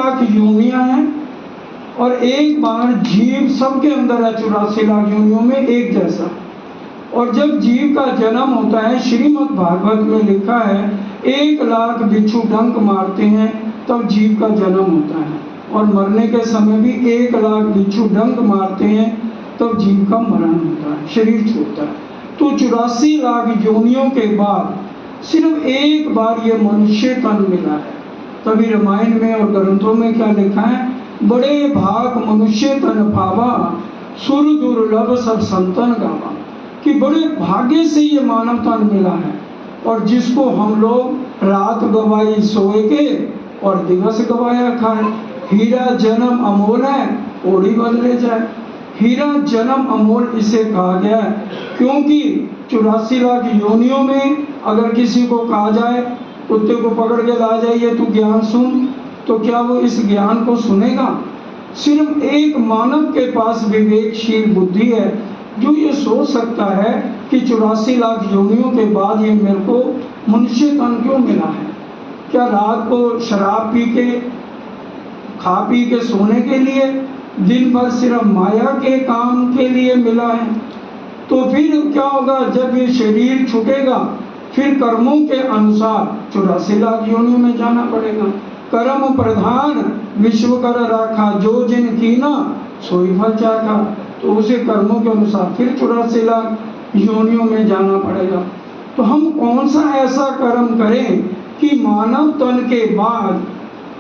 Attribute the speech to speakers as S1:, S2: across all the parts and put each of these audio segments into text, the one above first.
S1: लाख योनियां हैं और एक बार जीव सबके अंदर है 84 लाख योनियों में एक जैसा। और जब जीव का जन्म होता है, श्रीमद् भागवत में लिखा है 1 लाख बिच्छू डंक मारते हैं तब जीव का जन्म होता है, और मरने के समय भी 1 लाख बिच्छू डंक मारते हैं तब जीव का मरण होता है, शरीर छूटता है। तो 84 लाख योनियों के बाद सिर्फ एक बार ये मनुष्य तन मिला है। तभी रामायण में और ग्रंथों में क्या लिखा है, बड़े भाग मनुष्य तन पावा, सुर दुर्लभ सब संतन गावा, कि बड़े भाग्य से ये मानव तन मिला है। और जिसको हम लोग रात गवाई सोए के और दिवस गवाया खाए। हीरा जन्म अमोल है, ओढ़ी बदले जाए। हीरा जन्म अमोल इसे कहा गया है क्योंकि 84 लाख योनियों में अगर किसी को कहा जाए कुत्ते को पकड़ के ला जाइए तू ज्ञान सुन, तो क्या वो इस ज्ञान को सुनेगा? सिर्फ एक मानव के पास विवेकशील बुद्धि है जो ये सोच सकता है कि 84 लाख योनियों के बाद ये मेरे को मनुष्य तन क्यों मिला है? क्या रात को शराब पी के खा पी के सोने के लिए, दिन भर सिर्फ माया के काम के लिए मिला है? तो फिर क्या होगा जब ये शरीर छूटेगा? फिर कर्मों के अनुसार 84 लाख योनियों में जाना पड़ेगा। कर्म प्रधान विश्व कर राखा, जो जिन कीना सोई फल चाखा। तो उसे कर्मों के अनुसार फिर 84 लाख योनियों में जाना पड़ेगा। तो हम कौन सा ऐसा कर्म करें कि मानव तन के बाद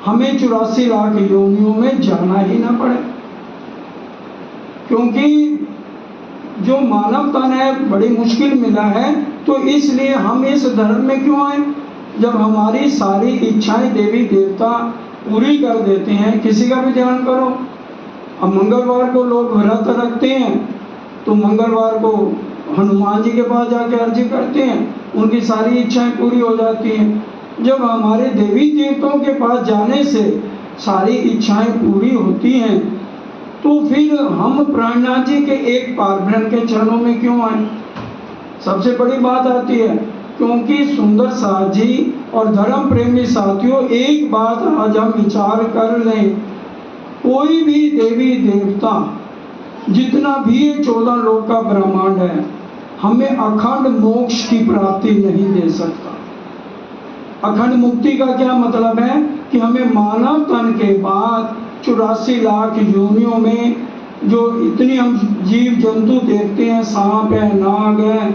S1: हमें 84 लाख योनियों में जाना ही ना पड़े? क्योंकि जो मानव तन है बड़ी मुश्किल मिला है, तो इसलिए हम इस धर्म में क्यों आए? जब हमारी सारी इच्छाएं देवी देवता पूरी कर देते हैं। किसी का भी ध्यान करो, अब मंगलवार को लोग व्रत रखते हैं तो मंगलवार को हनुमान जी के पास जाके अर्जी करते हैं, उनकी सारी इच्छाएं पूरी हो जाती हैं। जब हमारे देवी देवताओं के पास जाने से सारी इच्छाएं पूरी होती हैं, तो फिर हम प्राणनाथ जी के एक पारब्रह्म के चरणों में क्यों आए? सबसे बड़ी बात आती है क्योंकि सुंदर साथ जी और धर्म प्रेमी साथियों, एक बात आज हम विचार कर लें, कोई भी देवी देवता जितना भी ये 14 लोक का ब्रह्मांड है हमें अखंड मोक्ष की प्राप्ति नहीं दे सकता। अखंड मुक्ति का क्या मतलब है कि हमें मानव तन के बाद 84 लाख योनियों में जो इतनी हम जीव जंतु देखते हैं, सांप है, नाग है,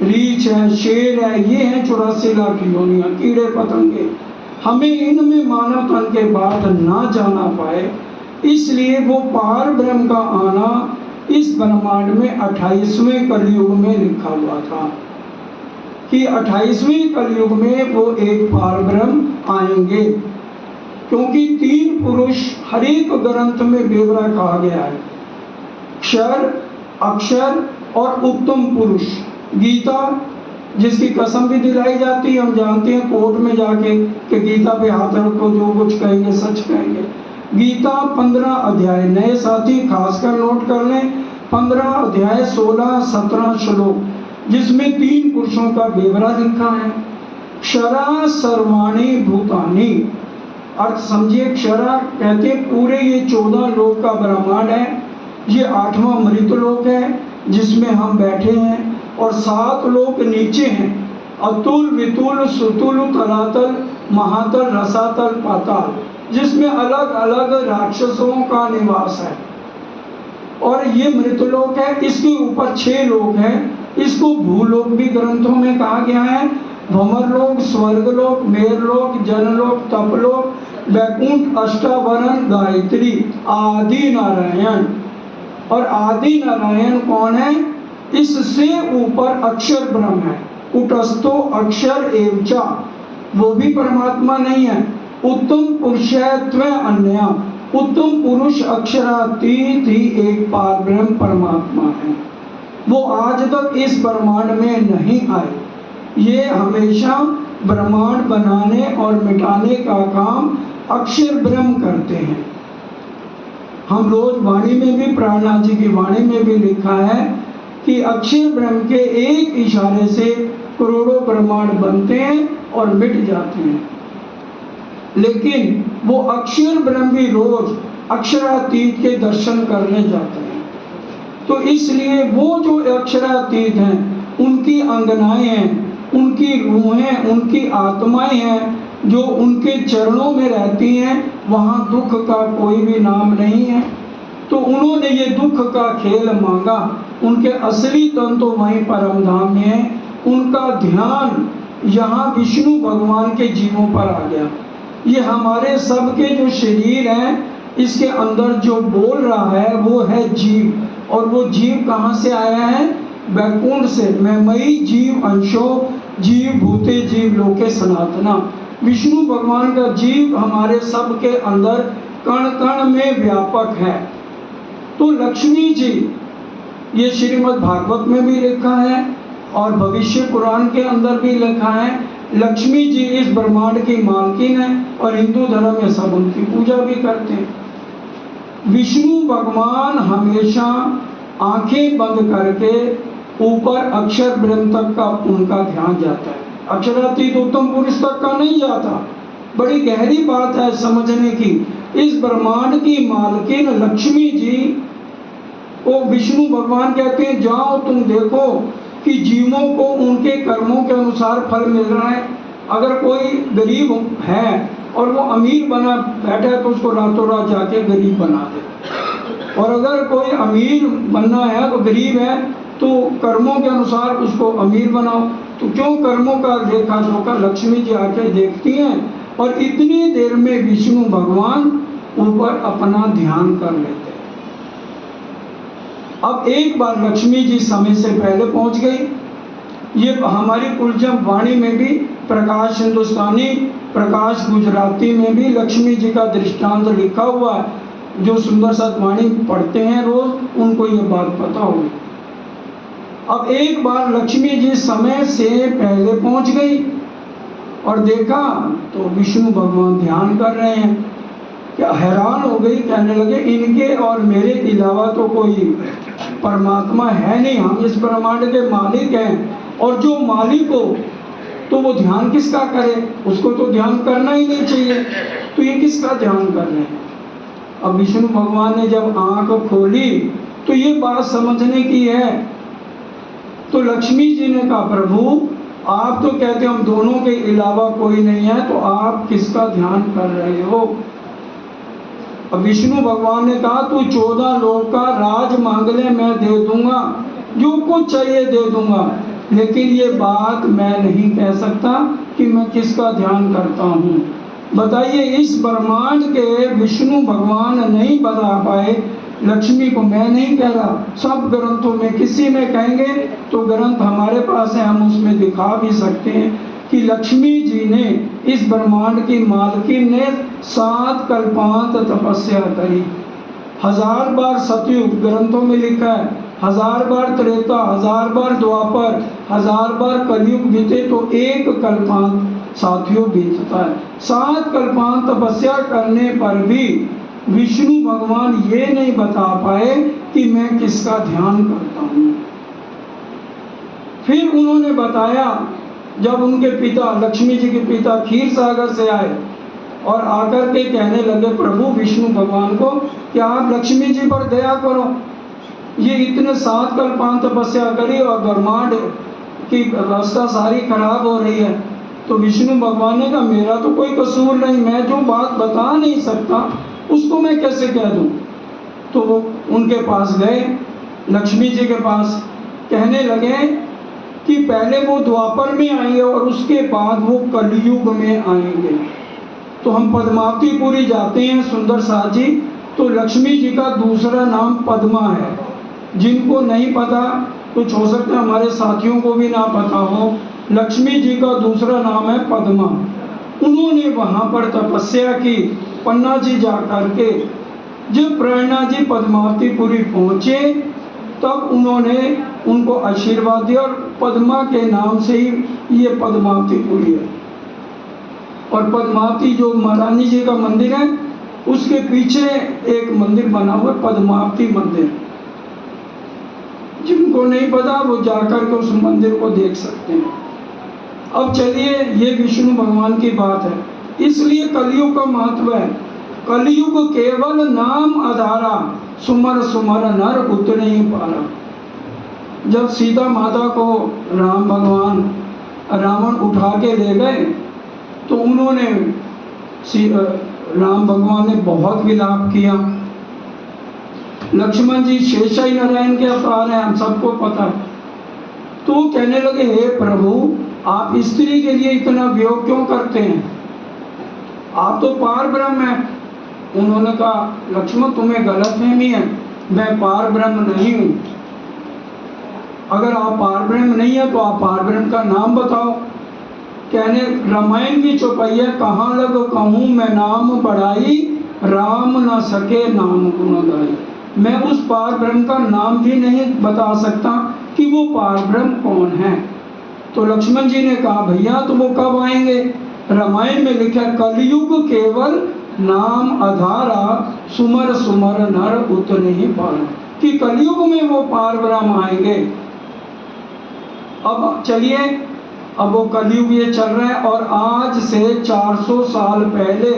S1: रीछ है, शेर है, ये हैं 84 लाख योनियां, कीड़े पतंगे, हमें इनमें मानव तन के बाद ना जाना पाए। इसलिए वो पार ब्रह्म का आना इस ब्रह्मांड में 28वें कलयुग में लिखा हुआ था कि 28वें कलयुग में वो एक पार ब्रह्म आएंगे। क्योंकि 3 पुरुष हर एक ग्रंथ में बेवरा कहा गया है, क्षर, अक्षर और उत्तम पुरुष। गीता जिसकी कसम भी दिलाई जाती है, हम जानते हैं कोर्ट में जाके कि गीता पे हाथ रखो, जो कुछ कहेंगे सच कहेंगे। गीता 15 अध्याय, नए साथी खासकर नोट कर लें, 15 अध्याय 16-17 श्लोक, जिसमें 3 पुरुषों का बेवरा लिखा है। क्षरा सर्वाणी भूतानी, अर्थ समझिए, क्षरा कहते पूरे ये 14 लोक का ब्रह्मांड है। ये 8वां मृत लोक है जिसमें हम बैठे हैं, और 7 लोक नीचे हैं, अतुल, वितुल, सुतुल, तलातल, महातल, रसातल, पाताल, जिसमें अलग अलग राक्षसों का निवास है। और ये मृतलोक है, इसके ऊपर 6 लोक हैं। इसको भूलोक भी ग्रंथों में कहा गया है, भंवरलोक, स्वर्गलोक, मेरलोक, जनलोक, तपलोक, वैकुंठ, अष्टावरण, गायत्री, आदि नारायण। और आदि नारायण कौन है? इससे ऊपर अक्षर ब्रह्म है, कुटस्थो अक्षर एवचा, वो भी परमात्मा नहीं है। उत्तम पुरुषत्व अन्य, उत्तम पुरुष अक्षरातीत ही एक पार ब्रह्म परमात्मा है। वो आज तक इस ब्रह्मांड में नहीं आए। ये हमेशा ब्रह्मांड बनाने और मिटाने का काम अक्षर ब्रह्म करते हैं। हम रोज वाणी में भी, प्राणनाथ जी की वाणी में भी लिखा है कि अक्षर ब्रह्म के एक इशारे से करोड़ों ब्रह्मांड बनते हैं और मिट जाते हैं। लेकिन वो अक्षर ब्रह्म भी रोज अक्षरातीत के दर्शन करने जाते हैं। तो इसलिए वो जो अक्षरातीत हैं, उनकी अंगनाएं हैं, उनकी रूहें, उनकी आत्माएं हैं जो उनके चरणों में रहती हैं, वहाँ दुख का कोई भी नाम नहीं है। तो उन्होंने ये दुख का खेल मांगा। उनके असली तन तो वहीं परम धाम में है। उनका ध्यान यहाँ विष्णु भगवान के जीवों पर आ गया। ये हमारे सबके जो शरीर हैं, इसके अंदर जो बोल रहा है वो है जीव। और वो जीव कहाँ से आया है? वैकुंठ से। मैं मई जीव अंशो जीव भूते जीव लोके सनातना। विष्णु भगवान का जीव हमारे सब के अंदर कण कण में व्यापक है। तो लक्ष्मी जी, ये श्रीमद् भागवत में भी लिखा है और भविष्य पुराण के अंदर भी लिखा है, लक्ष्मी जी इस ब्रह्मांड की मालकिन है और हिंदू धर्म में सब उनकी पूजा भी करते हैं। विष्णु भगवान हमेशा आंखें बंद करके ऊपर अक्षर ब्रह्म तक का उनका ध्यान जाता है। अक्षरातीत उत्तम पुरुष तक का नहीं जाता। बड़ी गहरी बात है समझने की। इस ब्रह्मांड की मालकिन लक्ष्मी जी को विष्णु भगवान कहते हैं, जाओ तुम देखो कि जीवों को उनके कर्मों के अनुसार फल मिल रहा है। अगर कोई गरीब है और वो अमीर बना बैठा है तो उसको रातों रात जाके गरीब बना दे। और अगर कोई अमीर बनना है तो गरीब है तो कर्मों के अनुसार उसको अमीर बनाओ। तो क्यों कर्मों का लेखा जोखा लक्ष्मी जी आके देखती हैं और इतनी देर में विष्णु भगवान ऊपर अपना ध्यान कर लेते हैं। अब एक बार लक्ष्मी जी समय से पहले पहुंच गई। ये हमारी कुलजम वाणी में भी, प्रकाश हिंदुस्तानी, प्रकाश गुजराती में भी लक्ष्मी जी का दृष्टांत लिखा हुआ है। जो सुंदर सतवाणी पढ़ते हैं रोज, उनको ये बात पता होगी। अब एक बार लक्ष्मी जी समय से पहले पहुंच गई और देखा तो विष्णु भगवान ध्यान कर रहे हैं। क्या हैरान हो गई, कहने लगे इनके और मेरे अलावा तो कोई परमात्मा है नहीं। हम इस ब्रह्मांड के मालिक हैं और जो मालिक हो तो वो ध्यान किसका करे? उसको तो ध्यान करना ही नहीं चाहिए। तो ये किसका ध्यान कर रहे हैं? अब विष्णु भगवान ने जब आंख खोली तो ये बात समझने की है। तो लक्ष्मी जी ने कहा, प्रभु आप तो कहते हम दोनों के अलावा कोई नहीं है, तो आप किसका ध्यान कर रहे हो? अब विष्णु भगवान ने कहा, तू 14 लोक का राज मांग ले, मैं दे दूंगा, जो कुछ चाहिए दे दूंगा, लेकिन ये बात मैं नहीं कह सकता कि मैं किसका ध्यान करता हूँ। बताइए, इस ब्रह्मांड के विष्णु भगवान नहीं बता पाए लक्ष्मी को। मैं नहीं कह रहा, सब ग्रंथों में किसी में कहेंगे तो ग्रंथ हमारे पास है, हम उसमें दिखा भी सकते हैं कि लक्ष्मी जी ने, इस ब्रह्मांड की मालकिन ने 7 कल्पांत तपस्या करी। 1000 बार सतयुग ग्रंथों में लिखा है, 1000 बार त्रेता, 1000 बार द्वापर, 1000 बार कलयुग बीते तो एक कल्पांत साथियों बीतता है। 7 कल्पांत तपस्या करने पर भी विष्णु भगवान ये नहीं बता पाए कि मैं किसका ध्यान करता हूँ। फिर उन्होंने बताया, जब उनके पिता, लक्ष्मी जी के पिता क्षीर सागर से आए और आकर के कहने लगे प्रभु विष्णु भगवान को कि आप लक्ष्मी जी पर दया करो, ये इतने 7 कल्पांत तपस्या करी और ब्रह्मांड की व्यवस्था सारी खराब हो रही है। तो विष्णु भगवान ने कहा, मेरा तो कोई कसूर नहीं, मैं जो बात बता नहीं सकता उसको मैं कैसे कह दूं। तो वो उनके पास गए, लक्ष्मी जी के पास, कहने लगे कि पहले वो द्वापर में आएंगे और उसके बाद वो कलयुग में आएंगे। तो हम पद्मावतीपुरी जाते हैं सुंदर साथ जी, तो लक्ष्मी जी का दूसरा नाम पद्मा है। जिनको नहीं पता, कुछ हो सकता है हमारे साथियों को भी ना पता हो, लक्ष्मी जी का दूसरा नाम है पद्मा। उन्होंने वहाँ पर तपस्या की, पन्ना जी जा करके। जब प्रेरणा जी पद्मावतीपुरी पहुँचे तब उन्होंने उनको आशीर्वाद दिया और पद्मा के नाम से ही ये पद्मावतीपुरी है। और पद्मावती जो महारानी जी का मंदिर है, उसके पीछे एक मंदिर बना हुआ है, पद्मावती मंदिर। जिनको नहीं पता वो जाकर के उस मंदिर को देख सकते हैं। अब चलिए, ये विष्णु भगवान की बात है। इसलिए कलयुग का महत्व है। कलयुग केवल नाम आधारा, सुमर सुमर नर उतने ही पारा। जब सीता माता को राम भगवान रावण उठा के ले गए तो उन्होंने राम भगवान ने बहुत विलाप किया। लक्ष्मण जी शेषाई नारायण के अवतार हैं, हम सबको पता है। तो कहने लगे, हे प्रभु, आप स्त्री के लिए इतना वियोग क्यों करते हैं? आप तो पार ब्रह्म हैं। उन्होंने कहा, लक्ष्मण तुम्हें गलतफहमी है, मैं पार ब्रह्म नहीं हूं। अगर आप पार ब्रह्म नहीं है तो आप पार ब्रह्म का नाम बताओ। कहने, रामायण की चौपाई है, कहाँ लग कहूँ मैं नाम बढ़ाई, राम न सके नाम गुण गाई। मैं उस पार ब्रह्म का नाम भी नहीं बता सकता कि वो पार ब्रह्म कौन है। तो लक्ष्मण जी ने कहा, भैया तो वो कब आएंगे? रामायण में लिखा, कलयुग केवल नाम आधारा, सुमर सुमर नर उतने ही पारा, कि कलयुग में वो पार ब्रह्म आएंगे। अब चलिए, अब वो कलयुग ये चल रहा है और आज से 400 साल पहले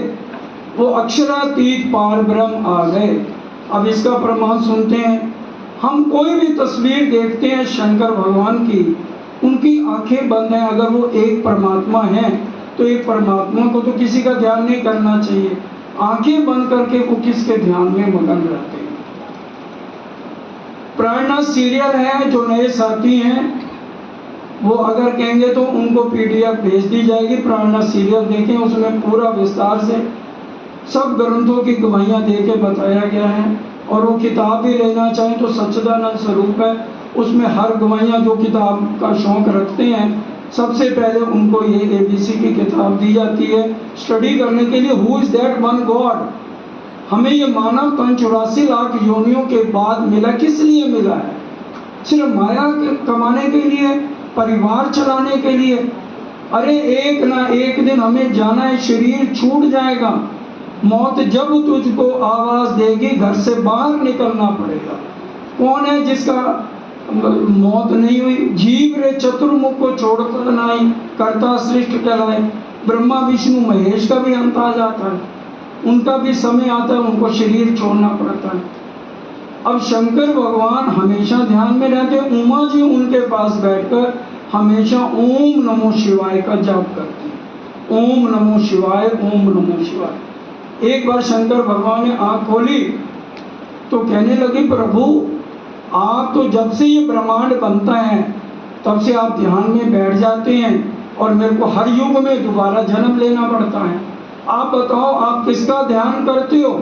S1: वो अक्षरातीत पार ब्रह्म आ गए। अब इसका प्रमाण सुनते हैं। हम कोई भी तस्वीर देखते हैं शंकर भगवान की, उनकी आंखें बंद हैं। अगर वो एक परमात्मा है तो एक परमात्मा को तो किसी का ध्यान नहीं करना चाहिए। आंखें बंद करके वो किसके ध्यान में मगन रहते हैं। प्राणनाथ सीरियल है, जो नए साथी हैं वो अगर कहेंगे तो उनको पीडीएफ भेज दी जाएगी। प्राणनाथ सीरियल देखें, उसमें पूरा विस्तार से सब ग्रंथों की गवाहियाँ दे के बताया गया है। और वो किताब भी लेना चाहें तो सच्चिदानंद स्वरूप है, उसमें हर गवाहियाँ जो किताब का शौक रखते हैं सबसे पहले उनको ये ABC की किताब दी जाती है स्टडी करने के लिए। Who is that one God? हमें ये मानव तन 84 लाख योनियों के बाद मिला। किस लिए मिला है? सिर्फ माया कमाने के लिए, परिवार चलाने के लिए? अरे एक ना एक दिन हमें जाना है, शरीर छूट जाएगा। मौत जब तुझको आवाज देगी घर से बाहर निकलना पड़ेगा। कौन है जिसका मौत नहीं हुई? जीव रे चतुर्मुख को छोड़कर नहीं, कर्ता सृष्ट कहलाए। ब्रह्मा विष्णु महेश का भी अंत आ जाता है, उनका भी समय आता है, उनको शरीर छोड़ना पड़ता है। अब शंकर भगवान हमेशा ध्यान में रहते, उमा जी उनके पास बैठकर हमेशा ओम नमो शिवाय का जाप करती। ओम नमो शिवाय, ओम नमो शिवाय। एक बार शंकर भगवान ने आंख खोली तो कहने लगे, प्रभु आप तो जब से ये ब्रह्मांड बनता है तब से आप ध्यान में बैठ जाते हैं और मेरे को हर युग में दोबारा जन्म लेना पड़ता है। आप बताओ आप किसका ध्यान करते हो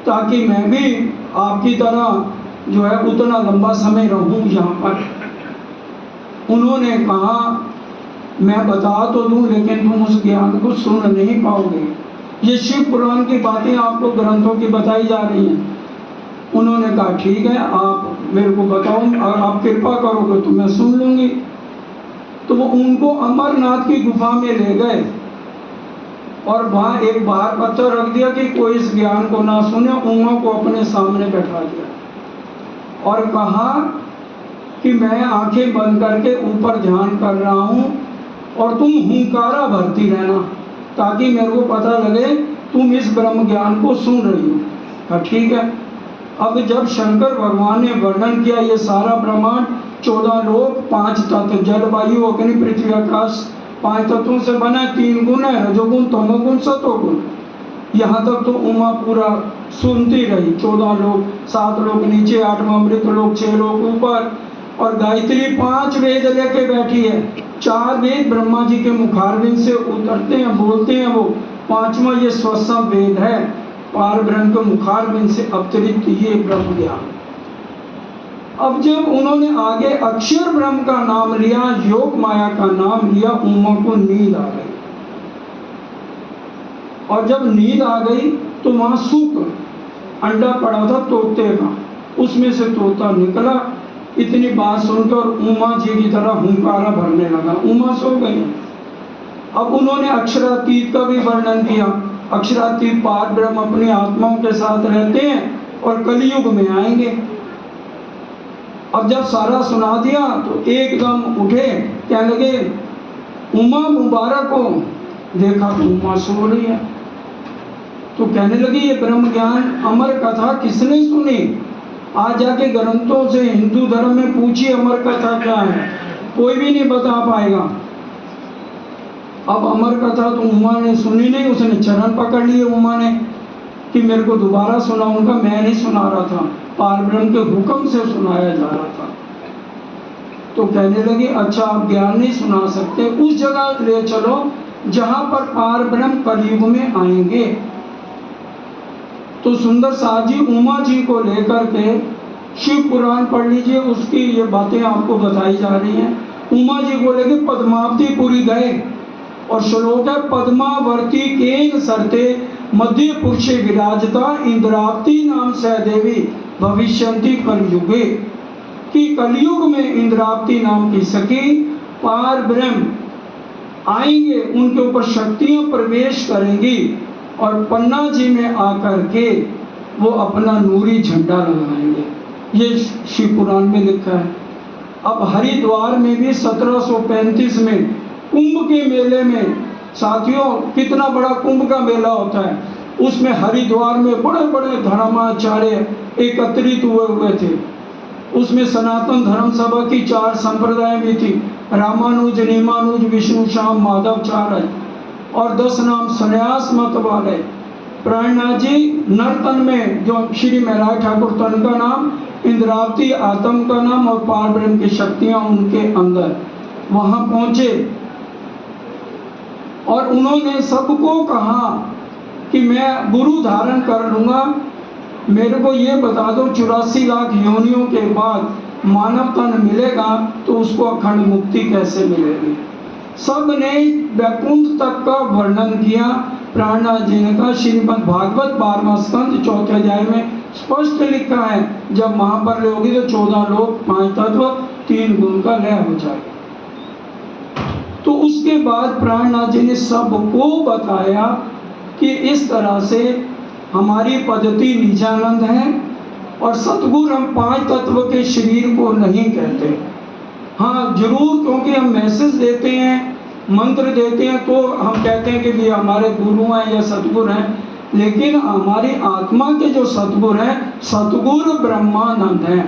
S1: ताकि मैं भी आपकी तरह जो है उतना लंबा समय रहूं यहाँ पर। उन्होंने कहा, मैं बता तो दूं लेकिन तुम उस ज्ञान को सुन नहीं पाओगे। ये शिव पुराण की बातें आपको ग्रंथों की बताई जा रही हैं। उन्होंने कहा, ठीक है, आप मेरे को बताओ, अगर आप कृपा करोगे तो मैं सुन लूंगी। तो वो उनको अमरनाथ की गुफा में ले गए और वहाँ एक बाहर पत्थर रख दिया कि कोई इस ज्ञान को ना सुने। उमा को अपने सामने बैठा दिया और कहा कि मैं आंखें बंद करके ऊपर ध्यान कर रहा हूँ और तुम हुंकारा भरती रहना ताकि मेरे को पता लगे तुम इस ब्रह्म ज्ञान को सुन रही हो। कहा ठीक है। अब जब शंकर भगवान ने वर्णन किया ये सारा ब्रह्मांड, 14 लोक, 5 तत्व, जल वायु अग्नि पृथ्वी आकाश 5 तत्वों से बना, 3 गुण है, रजोगुण तमोगुण सतोगुण। यहाँ तक तो उमा पूरा सुनती रही। 14 लोक, 7 लोक नीचे, 8वां अमृत लोक, 6 लोक ऊपर। और गायत्री 5 वेद लेके बैठी है। 4 वेद ब्रह्मा जी के मुखारविंद से उतरते हैं, बोलते हैं वो। 5वां ये स्वसम वेद है, पार ब्रह्म के मुखारविंद से अवतरित ये ब्रह्म ज्ञान। अब जब उन्होंने आगे अक्षर ब्रह्म का नाम लिया, योग माया का नाम लिया, उमा को नींद आ गई। और जब नींद आ गई तो वहां सुख अंडा पड़ा था तोते का, उसमें से तोता निकला। इतनी बात सुनकर उमा जी की तरह हुंकारा भरने लगा। उमा सो गई। अब उन्होंने अक्षरातीत का भी वर्णन किया। अक्षरातीत पार ब्रह्म अपनी आत्माओं के साथ रहते हैं और कलयुग में आएंगे। अब जब सारा सुना दिया तो एकदम उठे, कहने लगे, उमा मुबारक हो, देखा तो उमा सो रही है। तो कहने लगी ये ब्रह्म ज्ञान अमर कथा किसने सुनी? आज जाके ग्रंथों से हिंदू धर्म में पूछिए अमर कथा क्या है, कोई भी नहीं बता पाएगा। अब अमर कथा तो उमा ने सुनी नहीं, उसने चरण पकड़ लिए उमा ने कि मेरे को दोबारा सुनाऊंगा। मैं नहीं सुना रहा था, पारब्रह्म के हुक्म से सुनाया जा रहा था। तो कहने लगी अच्छा आप ज्ञान नहीं सुना सकते, उस जगह ले चलो जहां पर पारब्रह्म कलयुग में आएंगे। तो सुंदर साथ जी उमा जी को लेकर के शिव पुराण पढ़ लीजिए, उसकी ये बातें आपको बताई जा रही हैं। उमा जी को लेके पद्मावतीपुरी गए और श्लोक है पद्मावर्ती केन सरते मध्य पुरुषे विराजता इंद्रावती नाम सह देवी भविष्यंती कलयुगे, कि कलयुग में इंद्रावती नाम की सखी पार ब्रह्म आएंगे, उनके ऊपर शक्तियां प्रवेश करेंगी और पन्ना जी में आकर के वो अपना नूरी झंडा लगाएंगे। ये शिव पुराण में लिखा है। अब हरिद्वार में भी 1735 में कुंभ के मेले में, साथियों कितना बड़ा कुंभ का मेला होता है, उसमें हरिद्वार में बड़े बड़े धर्माचार्य एकत्रित हुए थे। उसमें सनातन धर्म सभा की 4 संप्रदाय भी थी, रामानुज, नीमानुज, विष्णु श्याम, माधवचार्य, और 10 नाम संन्यास मत वाले। प्राणनाथ जी नर्तन में जो श्री महराज ठाकुर तन का नाम, इंद्रावती आत्म का नाम और पारब्रह्म की शक्तियां उनके अंदर, वहां पहुंचे और उन्होंने सबको कहा कि मैं गुरु धारण कर लूंगा, मेरे को ये बता दो 84 लाख योनियों के बाद मानव तन मिलेगा तो उसको अखंड मुक्ति कैसे मिलेगी। सब ने वैकुंठ तक का वर्णन किया। प्राणनाथ जी ने कहा श्रीमद् भागवत 12वां स्कंद 4थे अध्याय में स्पष्ट लिखा है जब महापर्लय होगी तो 14 लोक 5 तत्व 3 गुण का लय हो जाएगा। तो उसके बाद प्राणनाथ जी ने सबको बताया कि इस तरह से हमारी पद्धति निजानंद है और सतगुरु हम 5 तत्व के शरीर को नहीं कहते। हाँ जरूर, क्योंकि हम मैसेज देते हैं, मंत्र देते हैं तो हम कहते हैं कि भी हमारे गुरु हैं या सतगुरु हैं, लेकिन हमारी आत्मा के जो सतगुरु हैं सतगुरु ब्रह्मानंद हैं।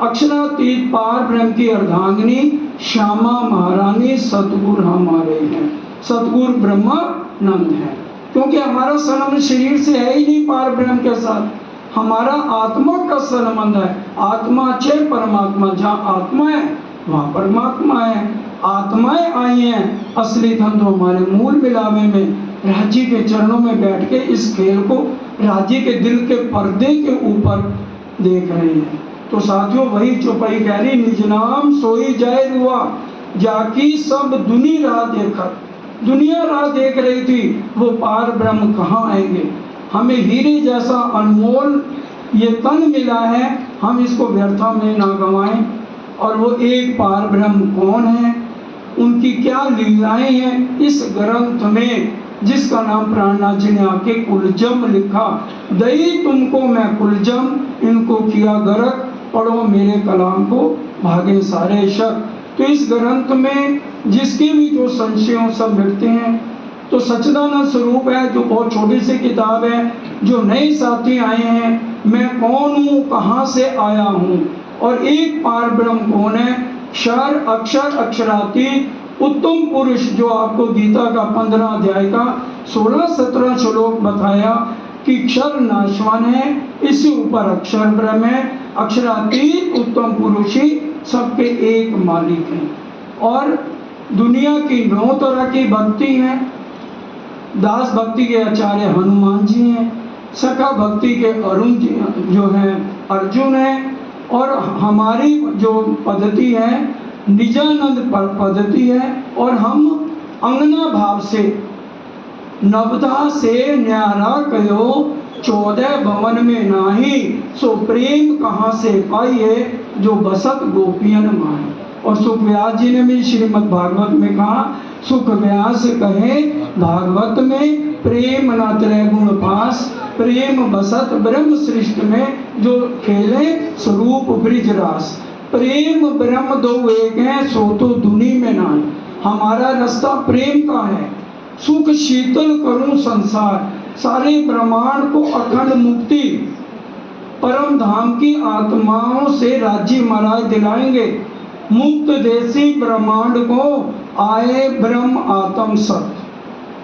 S1: अक्षरातीत पार ब्रह्म की अर्धांगिनी श्यामा महारानी सतगुरु हमारे हैं, सतगुरु ब्रह्मानंद हैं। क्योंकि हमारा संबंध शरीर से है ही नहीं पार ब्रह्म के साथ, हमारा आत्मा का संबंध है। आत्मा चे परमात्मा, जहाँ आत्मा है वहाँ परमात्मा है। आत्माएं आई हैं, असली धन तो हमारे मूल मिलावे में राजी के चरणों में बैठ के इस खेल को राजी के दिल के पर्दे के ऊपर देख रहे हैं। तो साथियों वही चौपाई कह रही, निज नाम सोई जाए रुआ जाकी सब दुनी राह देखा। दुनिया राह देख रही थी, वो पार ब्रह्म कहाँ आएंगे। हमें हीरे जैसा अनमोल ये तन मिला है, हम इसको व्यर्था में ना गंवाएं। और वो एक पार ब्रह्म कौन है, उनकी क्या लीलाएं हैं, इस ग्रंथ में जिसका नाम प्राणनाथ जी ने आके कुलजम लिखा। दई तुमको मैं कुलजम, इनको किया गर्क, पढ़ो मेरे कलाम को भागे सारे शक। तो इस ग्रंथ में जिसके भी जो संशयों सब मिटते हैं। तो सच्चिदानंद स्वरूप है जो बहुत छोटी सी किताब है। जो नए साथी आए हैं, मैं कौन हूँ, कहाँ से आया हूँ और एक पार ब्रह्म कौन है, क्षर अक्षर अक्षरातीत उत्तम पुरुष, जो आपको गीता का 15 अध्याय का 16-17 श्लोक बताया कि क्षर नाशवान है, इससे ऊपर अक्षर ब्रह्म है, अक्षरातीत उत्तम पुरुष ही सबके एक मालिक हैं। और दुनिया की 9 तरह की भक्ति है। दास भक्ति के आचार्य हनुमान जी हैं, सखा भक्ति के अरुण जी जो हैं अर्जुन हैं, और हमारी जो पद्धति है निजानंद पद्धति है। और हम अंगना भाव से नवधा से न्यारा कहो 14 भवन में नाही, सो प्रेम कहाँ से पाइए जो बसत गोपियन माए। और सुख व्यास जी ने भी श्रीमद् भागवत में कहा, सुख व्यास कहे भागवत में प्रेम न त्रय गुण पास, प्रेम बसत ब्रह्म सृष्टि में जो खेले स्वरूप ब्रिज रास। प्रेम ब्रह्म दो एक है, सो तो दुनी में ना। हमारा रास्ता प्रेम का है, सुख शीतल करूं संसार, सारे ब्रह्मांड को अखंड मुक्ति परम धाम की आत्माओं से राज्य महाराज दिलाएंगे। मुक्त देसी ब्रह्मांड को आए ब्रह्म आत्म सत्य।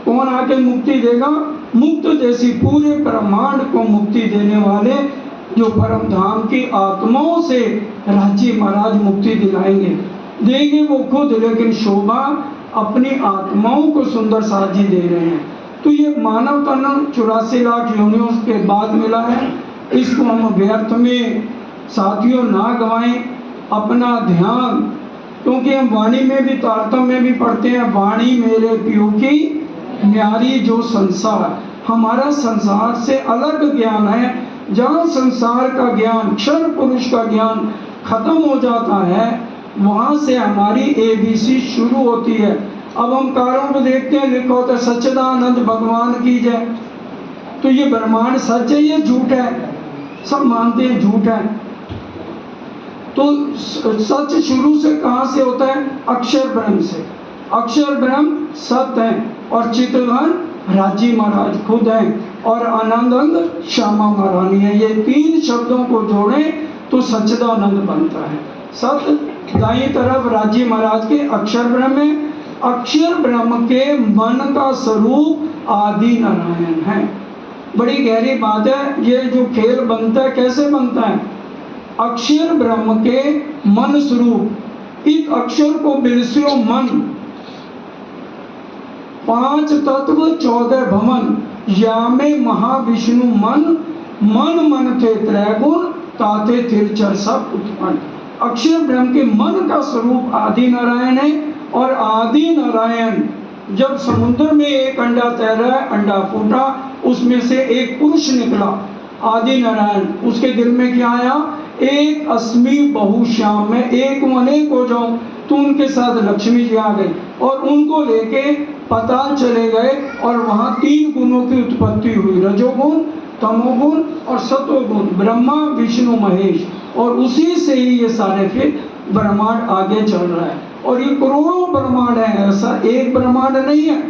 S1: कौन आके मुक्ति देगा? मुक्त देसी पूरे ब्रह्मांड को मुक्ति देने वाले जो परम धाम की आत्माओं से राज्य महाराज मुक्ति दिलाएंगे। देंगे वो खुद, लेकिन शोभा अपनी आत्माओं को सुंदर साथ जी दे रहे हैं। तो ये मानव तन 84 लाख योनियों के बाद मिला है, इसको हम व्यर्थ में साथियों ना गवाएं अपना ध्यान, क्योंकि हम वाणी में भी तारतम्य में भी पढ़ते हैं, वाणी मेरे पियो की न्यारी जो संसार। हमारा संसार से अलग ज्ञान है, जहाँ संसार का ज्ञान, क्षर पुरुष का ज्ञान खत्म हो जाता है, वहाँ से हमारी ABC शुरू होती है। अब हम कारों को देखते हैं, लिखा होता है सच्चिदानंद भगवान की जय। तो ये ब्रह्मांड सच है, ये झूठ है? सब मानते हैं झूठ है। तो सच शुरू से कहाँ से होता है? अक्षर ब्रह्म से। अक्षर ब्रह्म सत्य है, और चित्रघन राजी महाराज खुद हैं, और आनंद श्यामा महारानी है। ये तीन शब्दों को जोड़ें तो सच्चिदानंद बनता है। सत्य दाई तरफ राजी महाराज के अक्षर ब्रह्म है। अक्षर ब्रह्म के मन का स्वरूप आदि नारायण है। बड़ी गहरी बात है। ये जो खेल बनता है कैसे बनता है? अक्षर ब्रह्म के मन स्वरूप, एक अक्षर को बिलस्यो मन, 5 तत्व 14 भवन, यामे महाविष्णु मन, मन मन थे त्रैगुण, ताते तिरचर सब उत्पन्न। अक्षर ब्रह्म के मन का स्वरूप आदि नारायण है। और आदि नारायण जब समुद्र में एक अंडा तैरा, अंडा फूटा, उसमें से एक पुरुष निकला आदि नारायण। उसके दिल में क्या आया? एक अस्मि बहुश्याम, में एक अनेक हो जाऊं। तो उनके साथ लक्ष्मी जी आ गई और उनको लेके पाताल चले गए, और वहां 3 गुणों की उत्पत्ति हुई, रजोगुण, तमोगुण और सतोगुण, ब्रह्मा विष्णु महेश। और उसी से ही ये सारे फिर ब्रह्मांड आगे चल रहा है। और ये करोड़ों ब्रह्मांड है, ऐसा एक ब्रह्मांड नहीं है।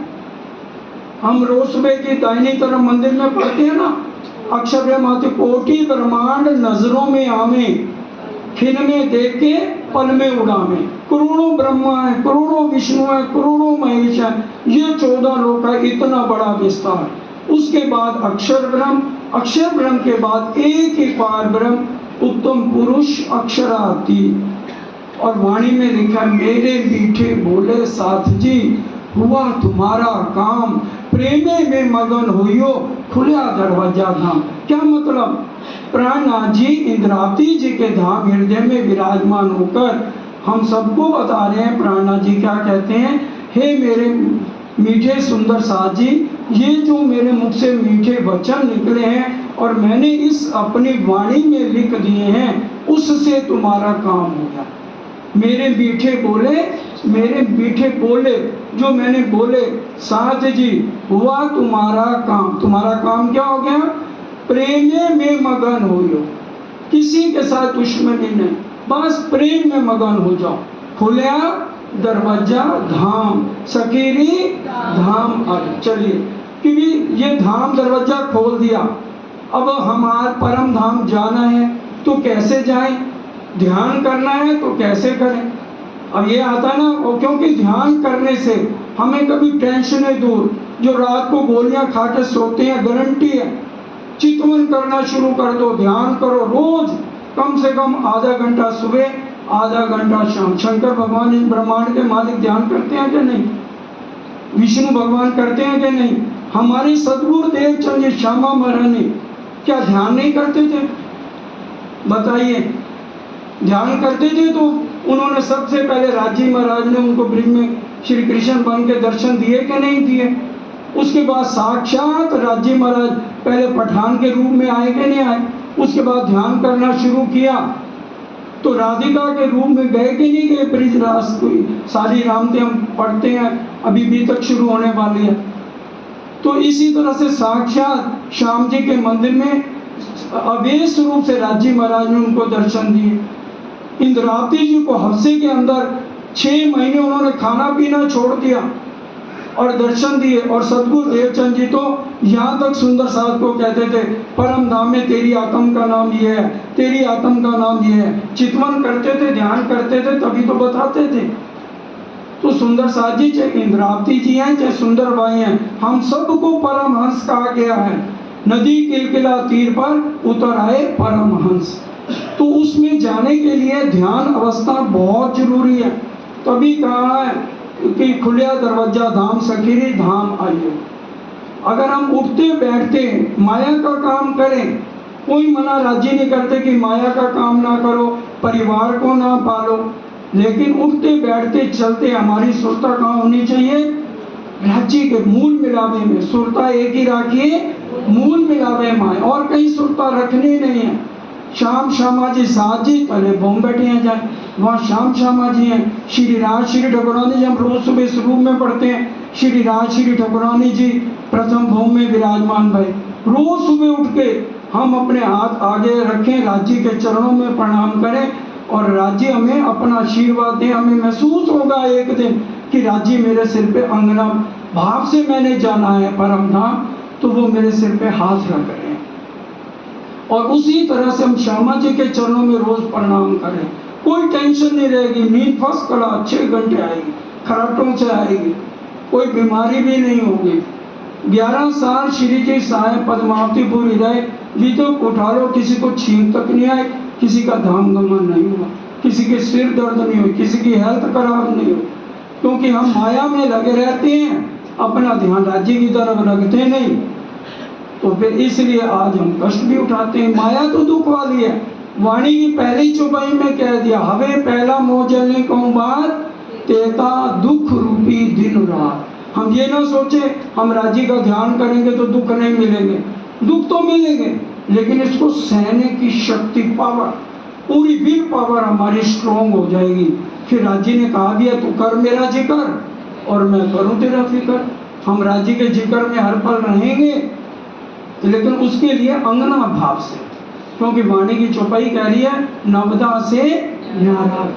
S1: हम रोज सुबह की दाहिनी तरफ मंदिर में पढ़ते हैं ना, अक्षर ब्रह्माति कोटि ब्रह्मांड नजरों में आवे, खिन में देख के पल में उड़ावे। करोड़ों ब्रह्मा है, करोड़ों विष्णु है, करोड़ों महेश है, ये 14 लोक है, इतना बड़ा विस्तार। उसके बाद अक्षर ब्रह्म, अक्षर ब्रह्म के बाद एक ही पार ब्रह्म, उत्तम पुरुष अक्षराती। और वाणी में लिखा, मेरे मीठे बोले साथ जी, हुआ तुम्हारा काम, प्रेमे में मगन होइयो, खुला दरवाजा धाम। क्या मतलब? प्राणनाथ जी इंद्रावती जी के धाम हृदय में विराजमान होकर हम सबको बता रहे हैं। प्राणनाथ जी क्या कहते हैं? हे मेरे मीठे सुंदर साथ जी, ये जो मेरे मुख से मीठे वचन निकले हैं और मैंने इस अपनी वाणी में लिख दिए हैं, उससे तुम्हारा काम हो गया। मेरे मीठे बोले, मेरे मीठे बोले जो मैंने बोले साथ जी, हुआ तुम्हारा काम। तुम्हारा काम क्या हो गया? प्रेमे में मगन हो लो, किसी के साथ दुश्मनी नहीं, बस प्रेम में मगन हो जाओ। खुला दरवाजा धाम, सकीरी धाम। चलिए, क्योंकि ये धाम दरवाजा खोल दिया। अब हमारा परम धाम जाना है तो कैसे जाएं? ध्यान करना है तो कैसे करें? अब ये आता ना, और क्योंकि ध्यान करने से हमें कभी टेंशनें दूर, जो रात को गोलियां खा के सोते हैं, गारंटी है, चितवन करना शुरू कर दो, ध्यान करो रोज कम से कम आधा घंटा सुबह, आधा घंटा शाम। शंकर भगवान इस ब्रह्मांड के मालिक ध्यान करते हैं कि नहीं? विष्णु भगवान करते हैं कि नहीं? हमारी सदगुरु देवचंद जी श्यामा महारानी क्या ध्यान नहीं करते थे? बताइए, ध्यान करते थे तो उन्होंने सबसे पहले राजी महाराज ने उनको ब्रिज में श्री कृष्ण बन के दर्शन दिए कि नहीं दिए? उसके बाद साक्षात राजी महाराज पहले पठान के रूप में आए कि नहीं आए? उसके बाद ध्यान करना शुरू किया तो राधिका के रूप में गए कि नहीं गए? ब्रिज रास कोई सारी रामते हम पढ़ते हैं, अभी भी तक शुरू होने वाली है। तो इसी तरह से साक्षात श्याम जी के मंदिर में अवेश रूप से राजी महाराज ने उनको दर्शन दिए। इंद्रावती जी को हफ्ते के अंदर 6 महीने उन्होंने खाना पीना छोड़ दिया और दर्शन दिए। और सदगुरु देवचंद जी तो यहाँ तक सुंदर साध को कहते थे, परम धाम में तेरी आत्म का नाम ये है, तेरी आत्म का नाम ये है। चितवन करते थे, ध्यान करते थे, तभी तो बताते थे। तो सुंदर साध जी चाहे इंद्रावती जी हैं, चाहे सुंदर बाई हैं, हम सबको परमहंस कहा गया है। नदी किलकिला तीर पर उतर आए परमहंस। तो उसमें जाने के लिए ध्यान अवस्था बहुत जरूरी है। तभी कहा है कि खुलिया दरवाजा धाम सखीरी धाम आइयो। अगर हम उठते बैठते माया का काम करें, कोई मना राजी नहीं करते कि माया का काम ना करो, परिवार को ना पालो, लेकिन उठते बैठते चलते हमारी सुरता कहाँ होनी चाहिए? राज्य के मूल मिलावे में। सुरता एक ही रखिए, मूल मिलावे में, और कहीं सुरता रखनी नहीं है। श्याम श्यामा जी साथ जी पहले बॉम्ब बैठे हैं जाए, वहाँ श्याम श्यामा जी हैं। श्री राज श्री ठाकुरानी जी हम रोज सुबह इस रूप में पढ़ते हैं, श्री राज श्री ठाकुरानी जी प्रथम भौम में विराजमान भाई। रोज सुबह उठ के हम अपने हाथ आगे रखें, राज्य के चरणों में प्रणाम करें, और राज्य हमें अपना आशीर्वाद दे। हमें महसूस होगा एक दिन कि राज्य मेरे सिर पे अंगना भाव से मैंने जाना है परम धाम, तो वो मेरे सिर पे हाथ रख रहे हैं। और उसी तरह से हम श्यामा जी के चरणों में रोज प्रणाम करें, कोई टेंशन नहीं रहेगी। नींद फर्स्ट क्लास 6 घंटे आएगी, खराटों से आएगी, कोई बीमारी भी नहीं होगी। 11 साल श्री जी साहेब पद्मावतीपुर हृदय जी तो उठा लो, किसी को छींक तक नहीं आए, किसी का धाम गमन नहीं हुआ, किसी के सिर दर्द नहीं हुई, किसी की हेल्थ खराब नहीं हुई, क्योंकि हम माया में लगे रहते हैं, अपना ध्यान राज्य की तरफ रखते नहीं। तो फिर इसलिए आज हम कष्ट भी उठाते हैं। माया तो दुख वाली है। वाणी की पहली चौपाई में कह दिया, हवे पहला मोजलने कहूँ बात, तेता दुख रूपी दिन रात। हम ये ना सोचे हम राज्य का ध्यान करेंगे तो दुख नहीं मिलेंगे, दुख तो मिलेंगे, लेकिन इसको सहने की शक्ति, पावर, पूरी विल पावर हमारी स्ट्रोंग हो जाएगी। फिर राज्य ने कहा दिया तू कर मेरा जिक्र और मैं करूं तेरा फिक्र। हम राज्य के जिक्र में हर पल रहेंगे, लेकिन उसके लिए अंगना भाव से, क्योंकि वाणी की चौपाई कह रही है नवदा से न्यारा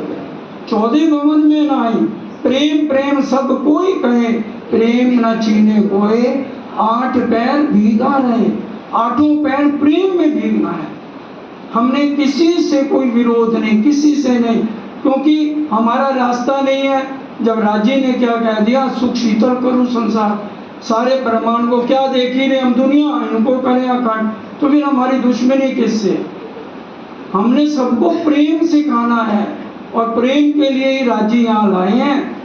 S1: 14 भवन में नाई, प्रेम प्रेम सब कोई कहे, प्रेम न चीने कोई, 8 पैर भीगा रहे। 8 पैर प्रेम में भीगना है। हमने किसी से कोई विरोध नहीं, किसी से नहीं, क्योंकि हमारा रास्ता नहीं है। जब राज्य ने क्या कह दिया, सुख शीतल करूं संसार, सारे ब्रह्मांड को क्या देख ही रहे हम, दुनिया इनको करें अखंड, तो फिर हमारी दुश्मनी किससे? हमने सबको प्रेम सिखाना है, और प्रेम के लिए ही राज्य यहाँ लाए हैं।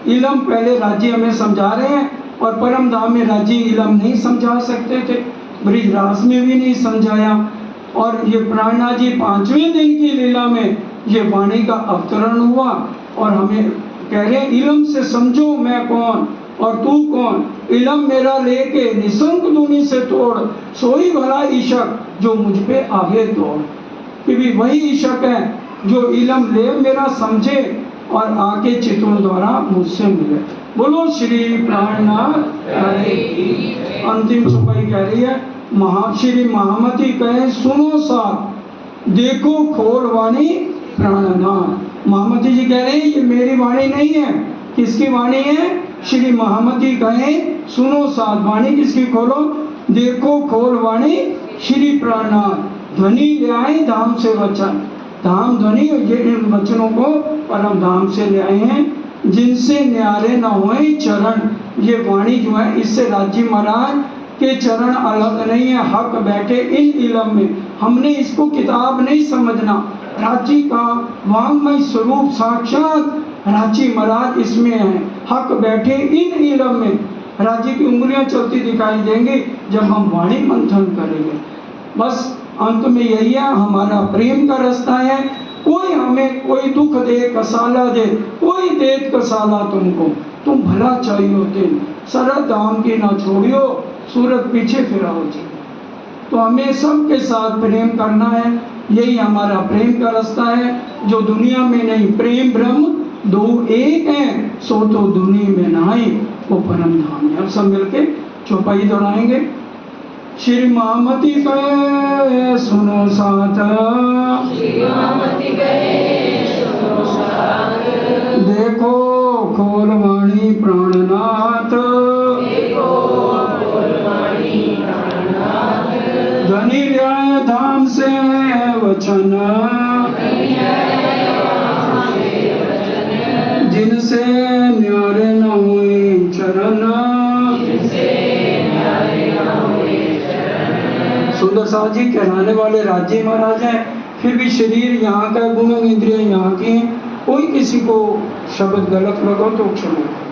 S1: इलम पहले राज्य हमें समझा रहे हैं, और परम धाम में राज्य इलम नहीं समझा सकते थे, ब्रिजरास में भी नहीं समझाया। और ये प्राणनाथ जी 5वें दिन की लीला में ये वाणी का अवतरण हुआ, और हमें कह रहे हैं इलम से समझो मैं कौन और तू कौन। इलम मेरा लेके निसंक दूनी से तोड़, सोई भला ईशक जो मुझ पे आगे दौड़। कि भी वही ईशक है जो इलम ले मेरा समझे और आके चित्तों द्वारा मुझसे मिले। बोलो श्री प्राणनाथ। अंतिम चौपाई कह रही है, श्री महामती कहे सुनो साथ, देखो खोल वाणी प्राणनाथ। महामती जी कह रहे हैं ये मेरी वाणी नहीं है, किसकी वाणी है? श्री महामती कहे सुनो साथ, वाणी किसकी? खोलो, देखो खोल वाणी श्री प्राणनाथ। ध्वनि ले आए धाम से वचन, धाम ध्वनि, ये इन वचनों को परम धाम से ले आए हैं, जिनसे न्यारे न होए चरण। ये वाणी जो है इससे राज्य महाराज के चरण अलग नहीं है, हक बैठे इन इलम में। हमने इसको किताब नहीं समझना, राज्य का वांग्मय स्वरूप साक्षात राज्य महाराज इसमें है, हक बैठे इन इलम में। राज्य की उंगलियां चलती दिखाई देंगी जब हम वाणी मंथन करेंगे। बस अंत में यही है, हमारा प्रेम का रास्ता है। कोई हमें कोई दुख दे कसाला दे, कोई दे कसाला तुमको, तुम भला चाहिए दिन, सरद दाम की ना छोड़ियो, सूरत पीछे फिराओ जी। तो हमें सबके साथ प्रेम करना है, यही हमारा प्रेम का रास्ता है, जो दुनिया में नहीं। प्रेम ब्रह्म दो एक हैं, सो तो दुनिया में नहीं, वो परम धाम है। अब सब मिलके चौपाई दोहराएंगे। श्री महामती कहे सुनो साथ, देखो खोल वाणी प्राणनाथ, धाम से वचन, जिनसे न्यारे न हुए चरण। सुंदर साथ जी कहलाने वाले राज्य महाराज हैं, फिर भी शरीर यहाँ का, गुण इंद्रियां यहाँ की हैं। कोई किसी को शब्द गलत लगा तो क्षमा।